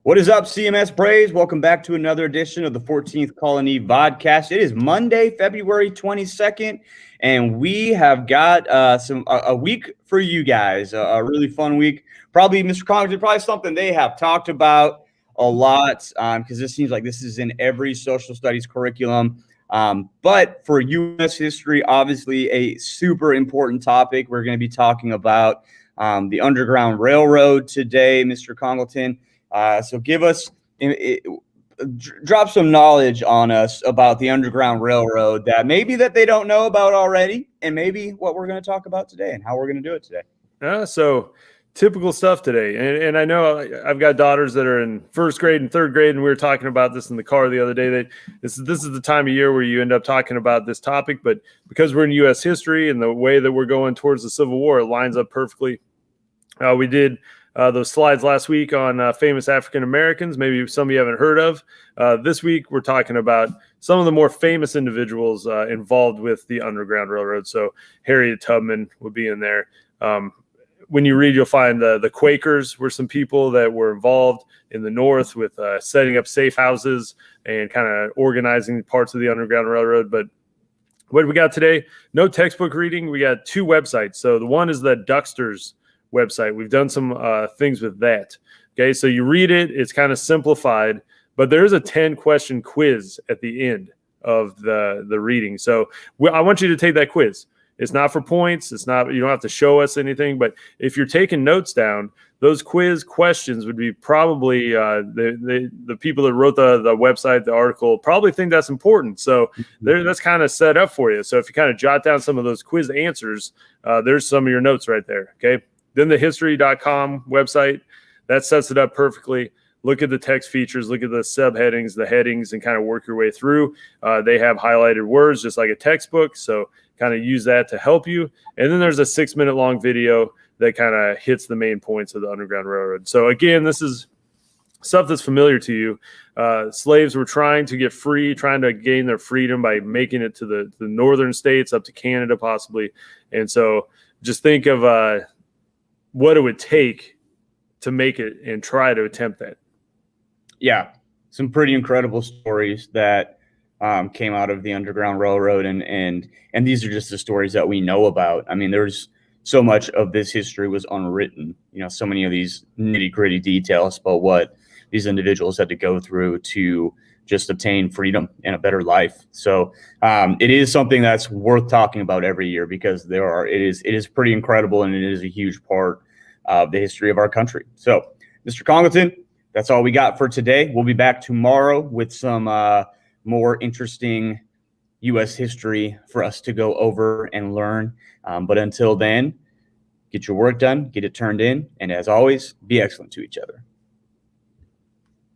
What is up, CMS Braves? Welcome back to another edition of the 14th Colony Vodcast. It is Monday, February 22nd, and we have got a week for you guys, a really fun week. Probably, Mr. Congleton, probably something they have talked about a lot because this seems like this is in every social studies curriculum. But for U.S. history, obviously a super important topic. We're going to be talking about the Underground Railroad today, Mr. Congleton. So give us, drop some knowledge on us about the Underground Railroad that they don't know about already, and maybe what we're going to talk about today and how we're going to do it today. So typical stuff today. And I know I've got daughters that are in first grade and third grade, and we were talking about this in the car the other day, that this is the time of year where you end up talking about this topic. But because we're in U.S. history and the way that we're going towards the Civil War, it lines up perfectly. We did those slides last week on famous African Americans, maybe some of you haven't heard of. This week, we're talking about some of the more famous individuals involved with the Underground Railroad. So Harriet Tubman would be in there. When you read, you'll find the Quakers were some people that were involved in the North with setting up safe houses and kind of organizing parts of the Underground Railroad. But what we got today, no textbook reading. We got two websites. So the one is the Duxter's website. We've done some things with that. Okay, so you read it, it's kind of simplified, but there is a 10-question quiz at the end of the reading. So I want you to take that quiz. It's not for points. It's not, you don't have to show us anything, but if you're taking notes down, those quiz questions would be probably the people that wrote the website, the article, probably think that's important. So that's kind of set up for you. So if you kind of jot down some of those quiz answers, there's some of your notes right there. Okay. Then the history.com website, that sets it up perfectly. Look at the text features, look at the subheadings, the headings, and kind of work your way through. They have highlighted words just like a textbook, so kind of use that to help you. And then there's a 6-minute long video that kind of hits the main points of the Underground Railroad. So again, this is stuff that's familiar to you. Slaves were trying to get free, trying to gain their freedom by making it to the northern states, up to Canada possibly. And so just think of what it would take to make it and try to attempt that. Yeah, some pretty incredible stories that came out of the Underground Railroad, and these are just the stories that we know about. I mean, there's so much of this history was unwritten. You know, so many of these nitty-gritty details about what these individuals had to go through to just obtain freedom and a better life. So it is something that's worth talking about every year because it is pretty incredible, and it is a huge part of the history of our country. So, Mr. Congleton, that's all we got for today. We'll be back tomorrow with some more interesting U.S. history for us to go over and learn. But until then, get your work done, get it turned in, and as always, be excellent to each other.